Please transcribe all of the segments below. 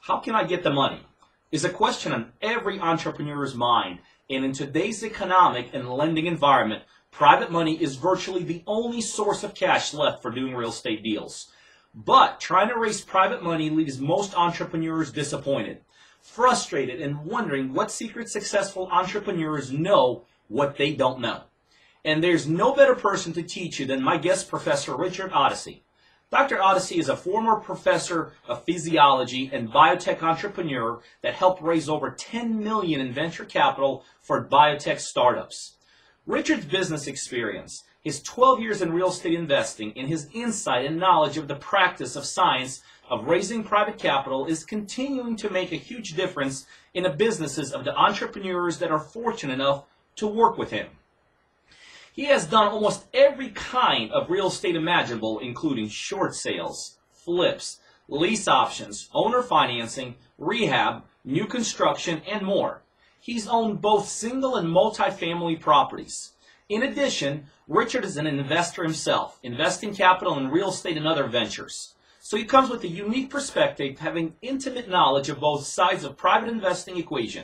How can I get the money? Is a question on every entrepreneur's mind. And in today's economic and lending environment, private money is virtually the only source of cash left for doing real estate deals. But trying to raise private money leaves most entrepreneurs disappointed, frustrated, and wondering what secret successful entrepreneurs know what they don't know. And there's no better person to teach you than my guest professor, Richard Odyssey. Dr. Odyssey is a former professor of physiology and biotech entrepreneur that helped raise over $10 million in venture capital for biotech startups. Richard's business experience, his 12 years in real estate investing, and his insight and knowledge of the practice of science of raising private capital is continuing to make a huge difference in the businesses of the entrepreneurs that are fortunate enough to work with him. He has done almost every kind of real estate imaginable, including short sales, flips, lease options, owner financing, rehab, new construction, and more. He's owned both single and multi-family properties. In addition, Richard is an investor himself, investing capital in real estate and other ventures. So he comes with a unique perspective, having intimate knowledge of both sides of private investing equation.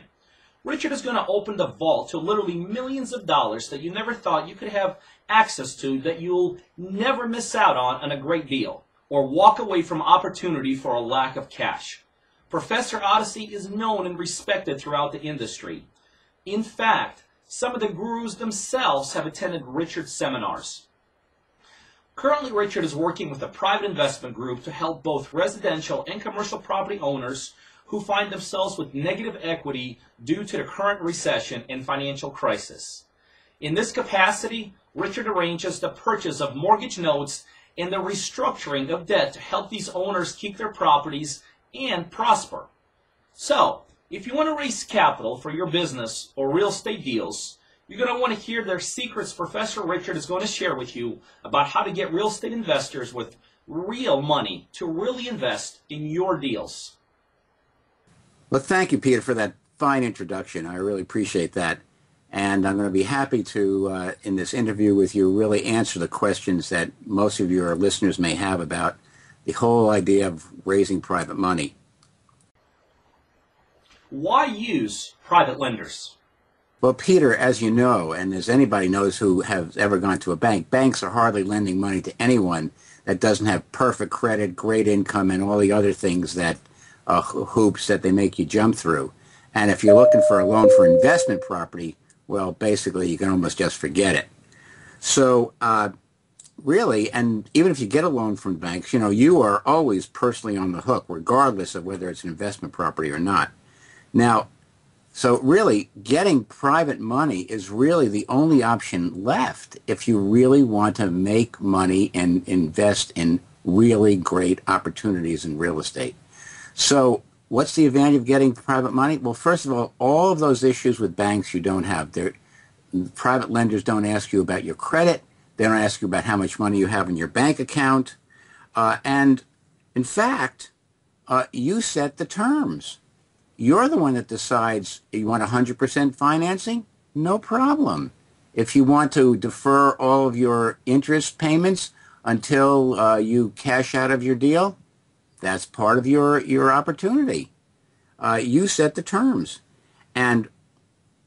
Richard is going to open the vault to literally millions of dollars that you never thought you could have access to, that you'll never miss out on a great deal, or walk away from opportunity for a lack of cash. Professor Odyssey is known and respected throughout the industry. In fact, some of the gurus themselves have attended Richard's seminars. Currently, Richard is working with a private investment group to help both residential and commercial property owners who find themselves with negative equity due to the current recession and financial crisis. In this capacity, Richard arranges the purchase of mortgage notes and the restructuring of debt to help these owners keep their properties and prosper. So, if you want to raise capital for your business or real estate deals, you're going to want to hear their secrets Professor Richard is going to share with you about how to get real estate investors with real money to really invest in your deals. Well, thank you, Peter, for that fine introduction. I really appreciate that. And I'm going to be happy to, in this interview with you, really answer the questions that most of your listeners may have about the whole idea of raising private money. Why use private lenders? Well, Peter, as you know, and as anybody knows who has ever gone to a bank, banks are hardly lending money to anyone that doesn't have perfect credit, great income, and all the other things that hoops that they make you jump through. And if you're looking for a loan for investment property, well, basically you can almost just forget it. So really, and even if you get a loan from banks, you know, you are always personally on the hook, regardless of whether it's an investment property or not. Now, so really, getting private money is really the only option left if you really want to make money and invest in really great opportunities in real estate. So what's the advantage of getting private money? Well, first of all of those issues with banks you don't have. Private lenders don't ask you about your credit. They don't ask you about how much money you have in your bank account. And in fact, you set the terms. You're the one that decides you want 100% financing? No problem. If you want to defer all of your interest payments until you cash out of your deal, that's part of your opportunity. You set the terms. And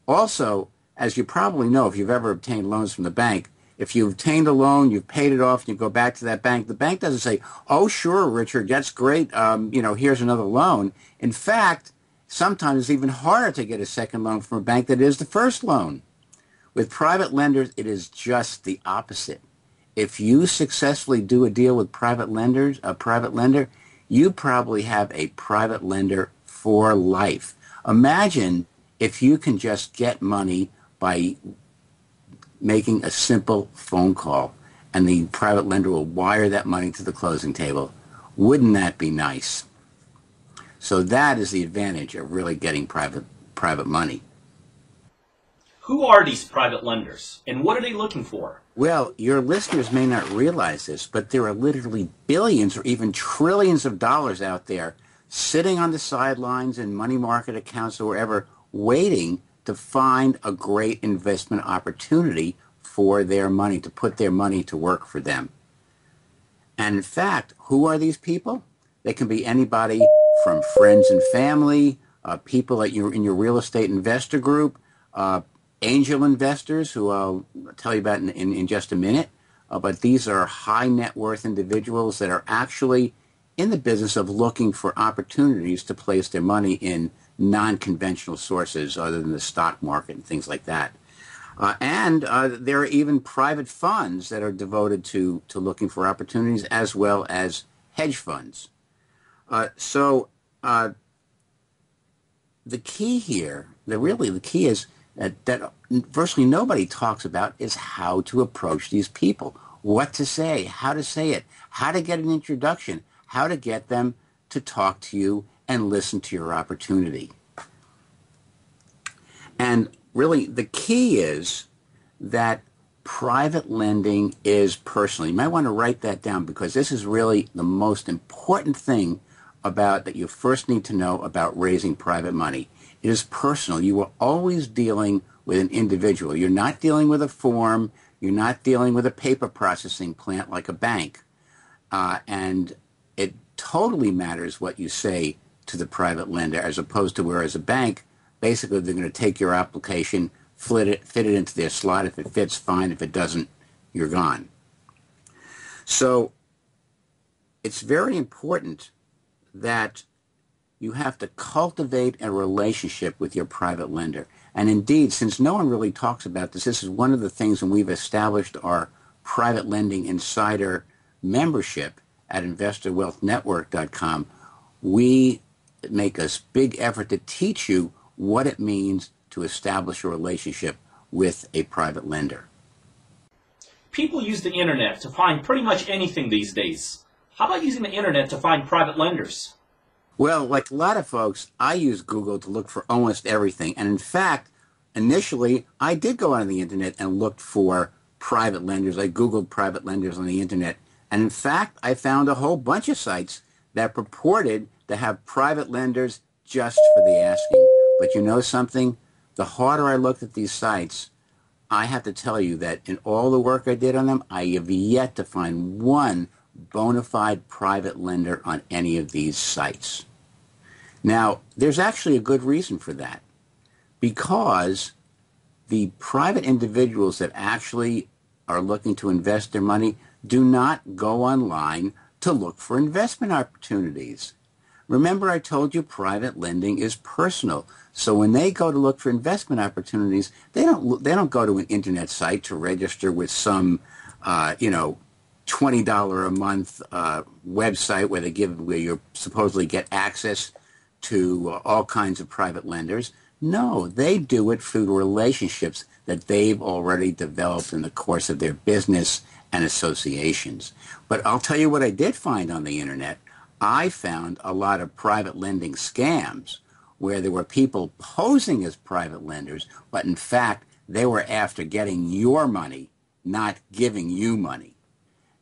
also, as you probably know, if you've ever obtained loans from the bank, if you've obtained a loan, you've paid it off, and you go back to that bank, the bank doesn't say, oh, sure, Richard, that's great, here's another loan. In fact, sometimes it's even harder to get a second loan from a bank than it is the first loan. With private lenders, it is just the opposite. If you successfully do a deal with private lender, you probably have a private lender for life. Imagine if you can just get money by making a simple phone call and the private lender will wire that money to the closing table. Wouldn't that be nice? So that is the advantage of really getting private money. Who are these private lenders, and what are they looking for? Well, your listeners may not realize this, but there are literally billions or even trillions of dollars out there sitting on the sidelines in money market accounts or wherever, waiting to find a great investment opportunity for their money, to put their money to work for them. And in fact, who are these people? They can be anybody from friends and family, people that you're in your real estate investor group, angel investors, who I'll tell you about in just a minute. But these are high net worth individuals that are actually in the business of looking for opportunities to place their money in non-conventional sources other than the stock market and things like that. And there are even private funds that are devoted to looking for opportunities, as well as hedge funds. The key here, the key is that virtually nobody talks about is how to approach these people, what to say, how to say it, how to get an introduction, how to get them to talk to you and listen to your opportunity. And really, the key is that private lending is personal. You might want to write that down, because this is really the most important thing that you first need to know about raising private money. It is personal. You are always dealing with an individual. You're not dealing with a form. You're not dealing with a paper processing plant like a bank. And it totally matters what you say to the private lender, as opposed to whereas a bank, basically they're going to take your application, fit it into their slot. If it fits, fine. If it doesn't, you're gone. So it's very important that you have to cultivate a relationship with your private lender. And indeed, since no one really talks about this, this is one of the things when we've established our private lending insider membership at investorwealthnetwork.com, we make a big effort to teach you what it means to establish a relationship with a private lender. People use the internet to find pretty much anything these days. How about using the internet to find private lenders? Well, like a lot of folks, I use Google to look for almost everything. And in fact, initially, I did go on the internet and looked for private lenders. I Googled private lenders on the internet. And in fact, I found a whole bunch of sites that purported to have private lenders just for the asking. But you know something? The harder I looked at these sites, I have to tell you that in all the work I did on them, I have yet to find one bona fide private lender on any of these sites. Now, there's actually a good reason for that, because the private individuals that actually are looking to invest their money do not go online to look for investment opportunities. Remember, I told you private lending is personal. So when they go to look for investment opportunities, they don't go to an internet site to register with some $20 a month website where you supposedly get access to all kinds of private lenders. No, they do it through the relationships that they've already developed in the course of their business and associations. But I'll tell you what I did find on the internet. I found a lot of private lending scams where there were people posing as private lenders, but in fact, they were after getting your money, not giving you money.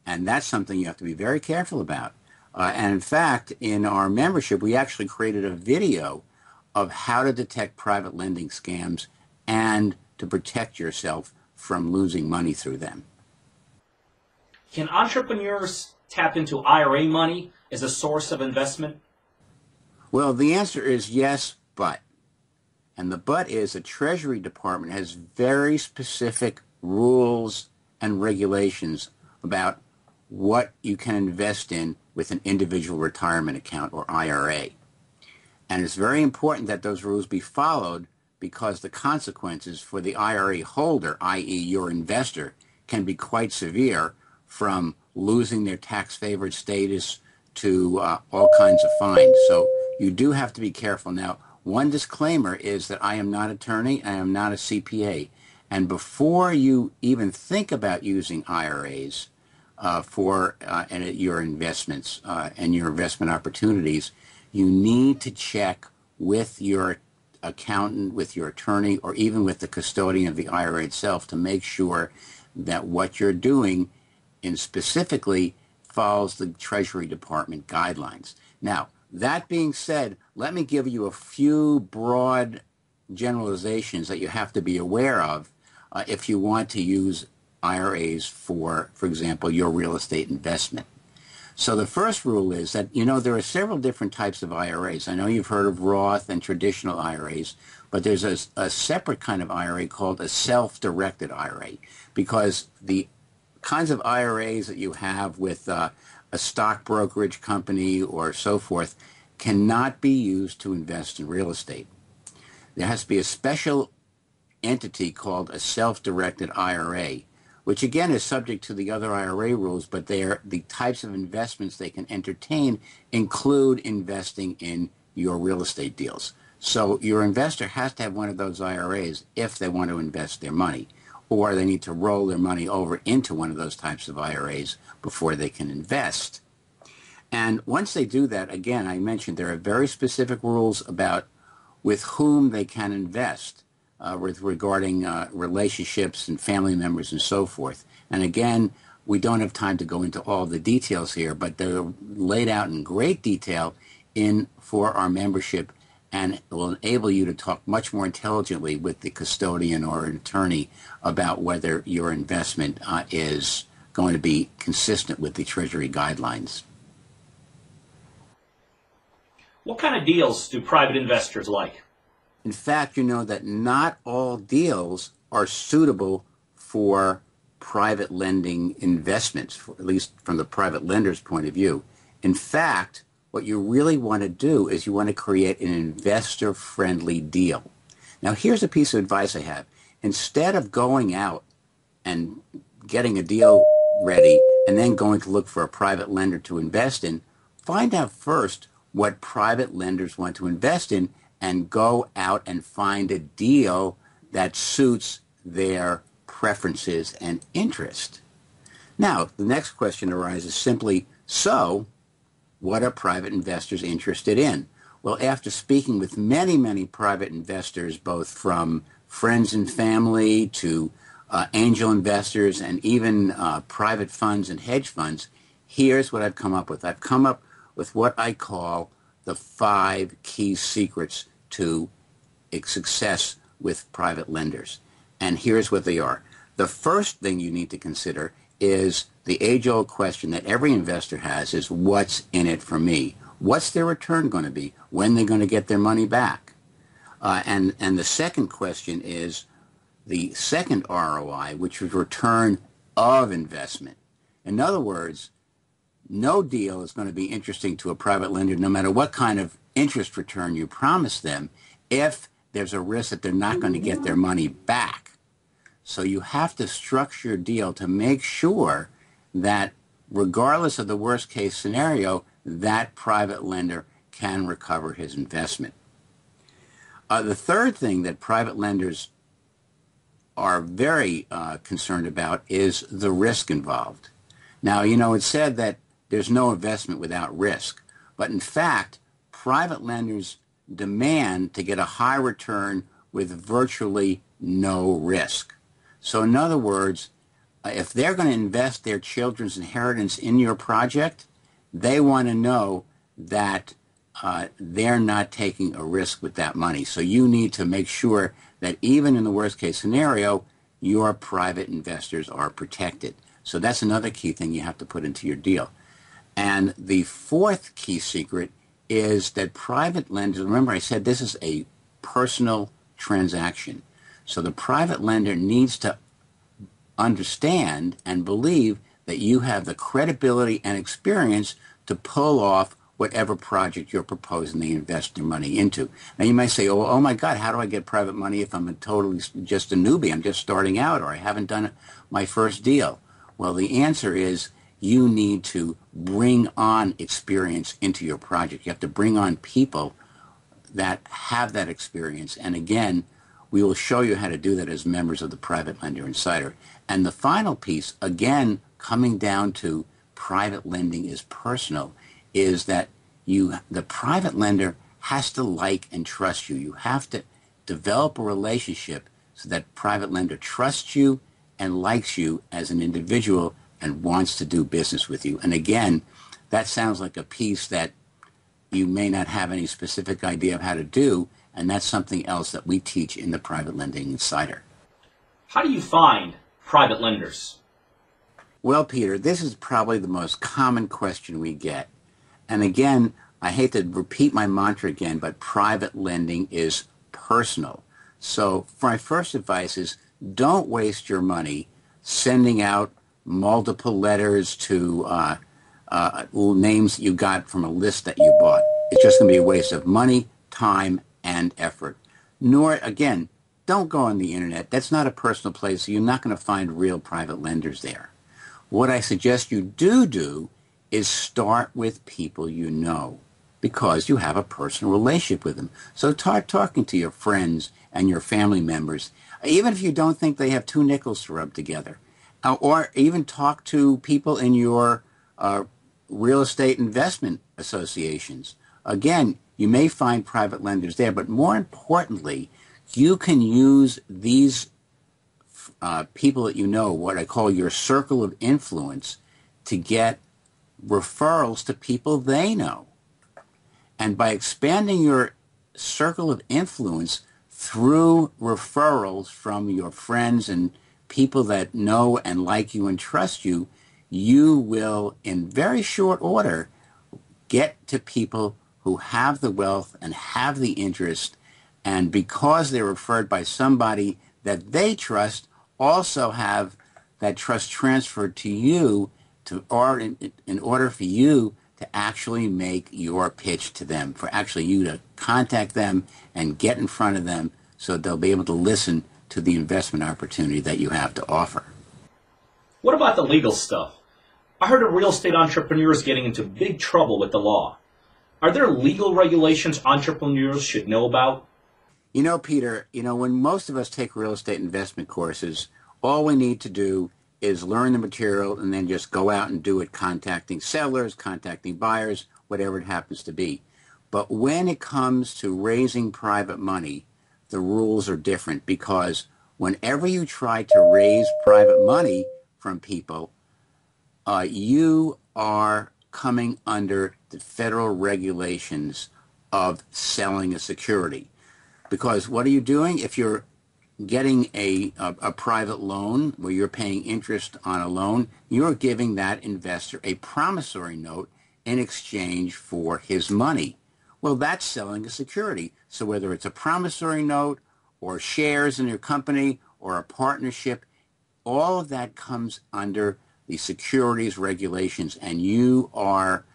And that's something you have to be very careful about. And in fact, in our membership, we actually created a video of how to detect private lending scams and to protect yourself from losing money through them. Can entrepreneurs tap into IRA money as a source of investment? Well, the answer is yes, but. And the but is the Treasury Department has very specific rules and regulations about what you can invest in with an individual retirement account, or IRA. And it's very important that those rules be followed, because the consequences for the IRA holder, i.e. your investor, can be quite severe, from losing their tax-favored status to all kinds of fines. So you do have to be careful. Now, one disclaimer is that I am not an attorney, I am not a CPA. And before you even think about using IRAs for your investments and your investment opportunities, you need to check with your accountant, with your attorney, or even with the custodian of the IRA itself to make sure that what you're doing specifically follows the Treasury Department guidelines. Now, that being said, let me give you a few broad generalizations that you have to be aware of if you want to use IRAs for example, your real estate investment. So the first rule is that, there are several different types of IRAs. I know you've heard of Roth and traditional IRAs, but there's a separate kind of IRA called a self-directed IRA, because the kinds of IRAs that you have with a stock brokerage company or so forth cannot be used to invest in real estate. There has to be a special entity called a self-directed IRA, which again is subject to the other IRA rules, but the types of investments they can entertain include investing in your real estate deals. So your investor has to have one of those IRAs if they want to invest their money, or they need to roll their money over into one of those types of IRAs before they can invest. And once they do that, again, I mentioned there are very specific rules about with whom they can invest. Regarding relationships and family members and so forth. And again, we don't have time to go into all the details here, but they're laid out in great detail for our membership, and will enable you to talk much more intelligently with the custodian or an attorney about whether your investment is going to be consistent with the Treasury guidelines. What kind of deals do private investors like? In fact, that not all deals are suitable for private lending investments, at least from the private lender's point of view. In fact, what you really want to do is you want to create an investor-friendly deal. Now, here's a piece of advice I have. Instead of going out and getting a deal ready and then going to look for a private lender to invest in, find out first what private lenders want to invest in, and go out and find a deal that suits their preferences and interest. Now, the next question arises simply, so what are private investors interested in? Well, after speaking with many, many private investors, both from friends and family to angel investors and even private funds and hedge funds, here's what I've come up with. I've come up with what I call the 5 key secrets to success with private lenders. And here's what they are. The first thing you need to consider is the age-old question that every investor has is, what's in it for me? What's their return going to be? When are they going to get their money back? And the second question is the second ROI, which is return of investment. In other words, no deal is going to be interesting to a private lender, no matter what kind of interest return you promise them, if there's a risk that they're not going to get their money back. So you have to structure your deal to make sure that regardless of the worst case scenario, that private lender can recover his investment. The third thing that private lenders are very concerned about is the risk involved. Now, it's said that there's no investment without risk, but in fact, private lenders demand to get a high return with virtually no risk. So in other words, if they're going to invest their children's inheritance in your project, they want to know that they're not taking a risk with that money. So you need to make sure that even in the worst case scenario, your private investors are protected. So that's another key thing you have to put into your deal. And the fourth key secret is that private lenders, remember I said this is a personal transaction. So the private lender needs to understand and believe that you have the credibility and experience to pull off whatever project you're proposing they invest their money into. Now you might say, oh my God, how do I get private money if I'm just a newbie? I'm just starting out, or I haven't done my first deal. Well, the answer is you need to bring on experience into your project. You have to bring on people that have that experience. And again, we will show you how to do that as members of the Private Lender Insider. And the final piece, again, coming down to private lending is personal, is that the private lender has to like and trust you. You have to develop a relationship so that private lender trusts you and likes you as an individual and wants to do business with you. And again, that sounds like a piece that you may not have any specific idea of how to do, and that's something else that we teach in the Private Lending Insider. How do you find private lenders? Well, Peter, this is probably the most common question we get. And again, I hate to repeat my mantra again, but private lending is personal. So my first advice is don't waste your money sending out multiple letters to names that you got from a list that you bought. It's just going to be a waste of money, time, and effort. Nor, again, don't go on the internet. That's not a personal place, so you're not going to find real private lenders there. What I suggest you do is start with people you know because you have a personal relationship with them. So start talking to your friends and your family members, even if you don't think they have two nickels to rub together. Or even talk to people in your real estate investment associations. Again, you may find private lenders there, but more importantly, you can use these people that you know, what I call your circle of influence, to get referrals to people they know. And by expanding your circle of influence through referrals from your friends and people that know and like you and trust you, you will, in very short order, get to people who have the wealth and have the interest, and because they're referred by somebody that they trust, also have that trust transferred to you or in order for you to actually make your pitch to them, for actually you to contact them and get in front of them so they'll be able to listen to the investment opportunity that you have to offer. What about the legal stuff? I heard of real estate entrepreneurs getting into big trouble with the law. Are there legal regulations entrepreneurs should know about? You know, Peter, when most of us take real estate investment courses, all we need to do is learn the material and then just go out and do it, contacting sellers, contacting buyers, whatever it happens to be. But when it comes to raising private money, the rules are different, because whenever you try to raise private money from people, you are coming under the federal regulations of selling a security. Because what are you doing? If you're getting a private loan where you're paying interest on a loan, you're giving that investor a promissory note in exchange for his money. Well, that's selling a security. So whether it's a promissory note or shares in your company or a partnership, all of that comes under the securities regulations, and you are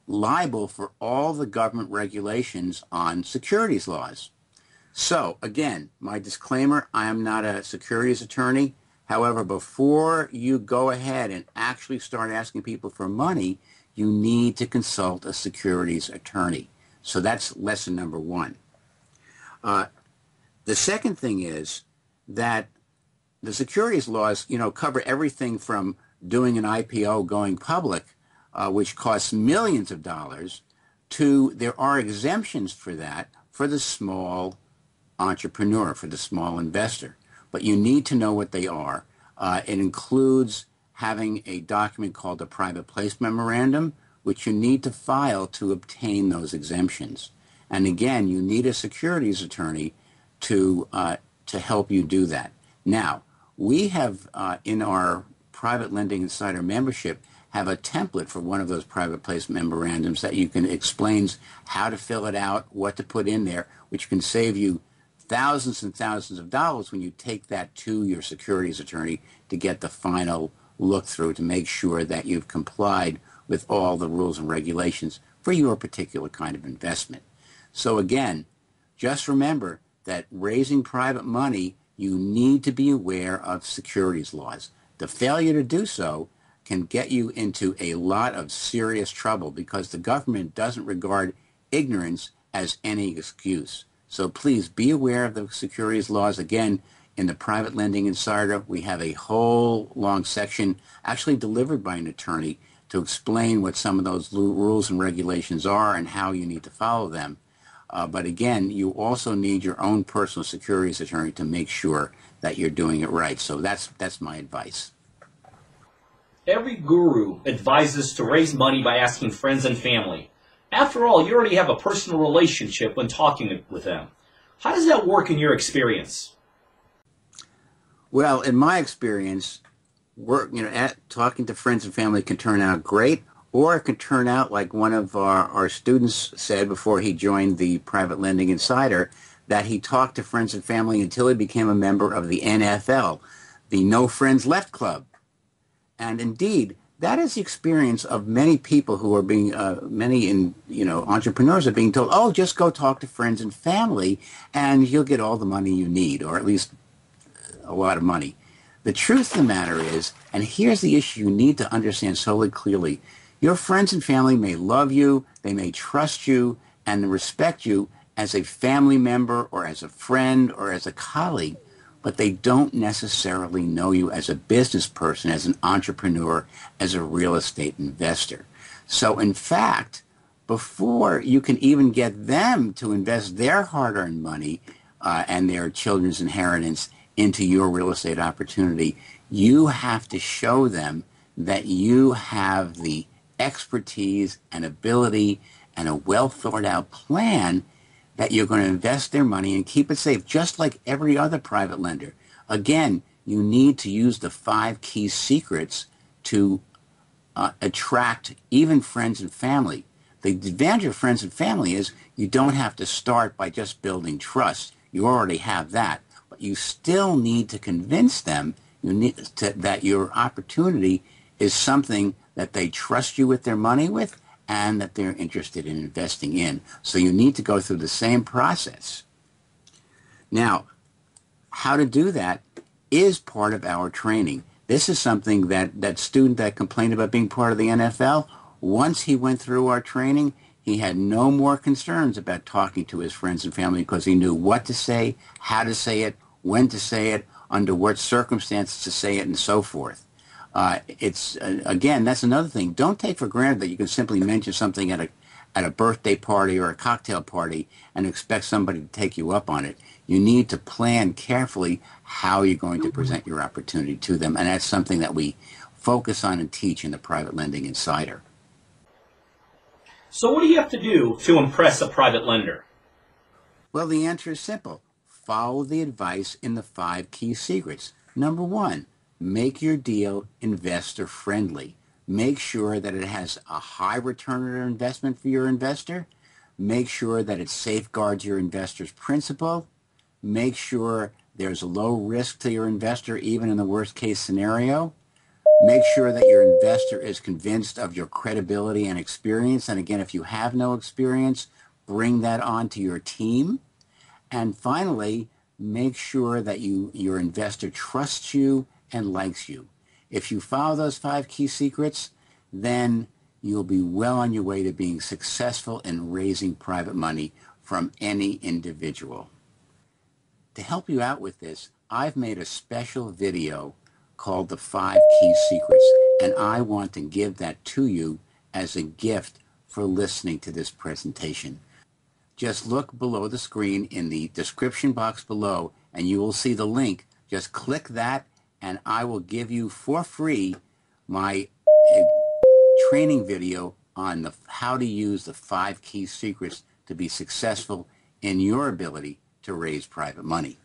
liable for all the government regulations on securities laws. So, again, my disclaimer, I am not a securities attorney. However, before you go ahead and actually start asking people for money, you need to consult a securities attorney. So that's lesson number one. The second thing is that the securities laws, cover everything from doing an IPO, going public, which costs millions of dollars, to there are exemptions for that for the small entrepreneur, for the small investor. But you need to know what they are. It includes having a document called a private placement memorandum, which you need to file to obtain those exemptions. And again, you need a securities attorney to help you do that. Now, we have in our Private Lending Insider membership have a template for one of those private placement memorandums that you can explains how to fill it out, what to put in there, which can save you thousands and thousands of dollars when you take that to your securities attorney to get the final look through to make sure that you've complied with all the rules and regulations for your particular kind of investment. So again, just remember that raising private money, you need to be aware of securities laws. The failure to do so can get you into a lot of serious trouble because the government doesn't regard ignorance as any excuse. So please be aware of the securities laws. Again, in the Private Lending Insider, we have a whole long section actually delivered by an attorney to explain what some of those rules and regulations are and how you need to follow them. But again, you also need your own personal securities attorney to make sure that you're doing it right. So that's my advice. Every guru advises to raise money by asking friends and family. After all, you already have a personal relationship when talking with them. How does that work in your experience? Well, in my experience, talking to friends and family can turn out great, or it can turn out like one of our students said before he joined the Private Lending Insider, that he talked to friends and family until he became a member of the NFL, the No Friends Left Club. And indeed, that is the experience of many people who are being, entrepreneurs are being told, oh, just go talk to friends and family and you'll get all the money you need, or at least a lot of money. The truth of the matter is, and here's the issue you need to understand solely clearly, your friends and family may love you, they may trust you and respect you as a family member or as a friend or as a colleague, but they don't necessarily know you as a business person, as an entrepreneur, as a real estate investor. So in fact, before you can even get them to invest their hard-earned money and their children's inheritance into your real estate opportunity, you have to show them that you have the expertise and ability and a well-thought-out plan that you're going to invest their money and keep it safe, just like every other private lender. Again, you need to use the 5 key secrets to attract even friends and family. The advantage of friends and family is you don't have to start by just building trust. You already have that. But you still need to convince them that your opportunity is something that they trust you with their money with and that they're interested in investing in. So you need to go through the same process. Now, how to do that is part of our training. This is something that student that complained about being part of the NFL, once he went through our training, he had no more concerns about talking to his friends and family because he knew what to say, how to say it, when to say it, under what circumstances to say it, and so forth. Again, that's another thing. Don't take for granted that you can simply mention something at a birthday party or a cocktail party and expect somebody to take you up on it. You need to plan carefully how you're going to present your opportunity to them, and that's something that we focus on and teach in the Private Lending Insider. So what do you have to do to impress a private lender? Well, the answer is simple. Follow the advice in the 5 key secrets. Number 1, make your deal investor-friendly. Make sure that it has a high return on investment for your investor. Make sure that it safeguards your investor's principal. Make sure there's a low risk to your investor, even in the worst-case scenario. Make sure that your investor is convinced of your credibility and experience. And again, if you have no experience, bring that on to your team. And finally, make sure that your investor trusts you and likes you. If you follow those 5 key secrets, then you'll be well on your way to being successful in raising private money from any individual. To help you out with this, I've made a special video called the 5 Key Secrets, and I want to give that to you as a gift for listening to this presentation. Just look below the screen in the description box below, and you will see the link. Just click that, and I will give you for free my training video on how to use the 5 key secrets to be successful in your ability to raise private money.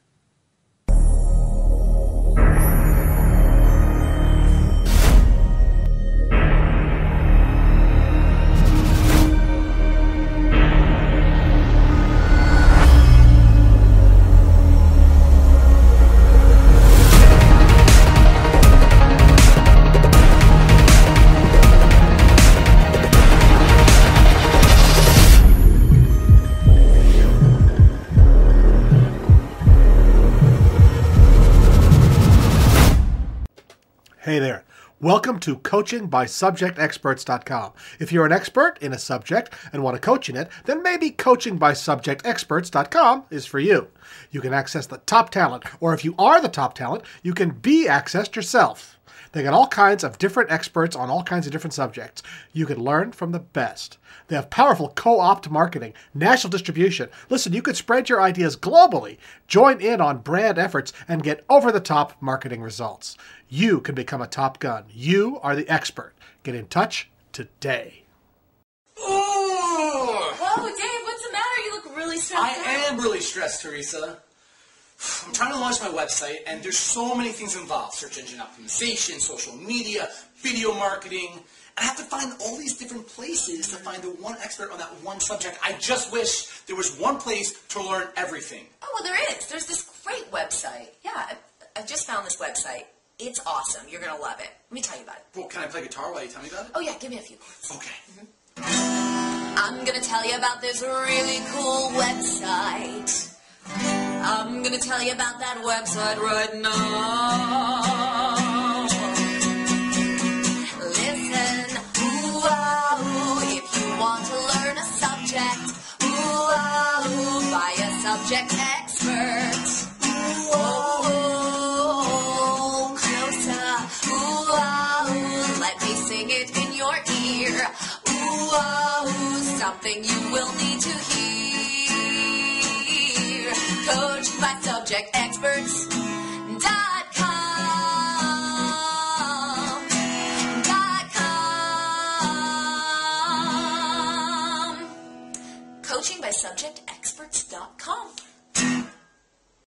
Hey there. Welcome to coachingbysubjectexperts.com. If you're an expert in a subject and want to coach in it, then maybe coachingbysubjectexperts.com is for you. You can access the top talent, or if you are the top talent, you can be accessed yourself. They got all kinds of different experts on all kinds of different subjects. You can learn from the best. They have powerful co-opt marketing, national distribution. Listen, you could spread your ideas globally, join in on brand efforts, and get over-the-top marketing results. You can become a top gun. You are the expert. Get in touch today. Whoa, Dave, what's the matter? You look really stressed out. I am really stressed, Teresa. I'm trying to launch my website, and there's so many things involved. Search engine optimization, social media, video marketing. I have to find all these different places to find the one expert on that one subject. I just wish there was one place to learn everything. Oh, well, there is. There's this great website. Yeah, I just found this website. It's awesome. You're going to love it. Let me tell you about it. Well, can I play guitar while you tell me about it? Oh, yeah, give me a few chords. Okay. I'm going to tell you about this really cool website. I'm going to tell you about that website right now. Listen, ooh-ah-ooh, if you want to learn a subject, ooh-ah-ooh, by a subject expert. Oh, closer, ooh-ah-ooh, let me sing it in your ear. Ooh-ah-ooh, something you will need to hear. Coached by subject experts.com. Coaching by subject experts.com.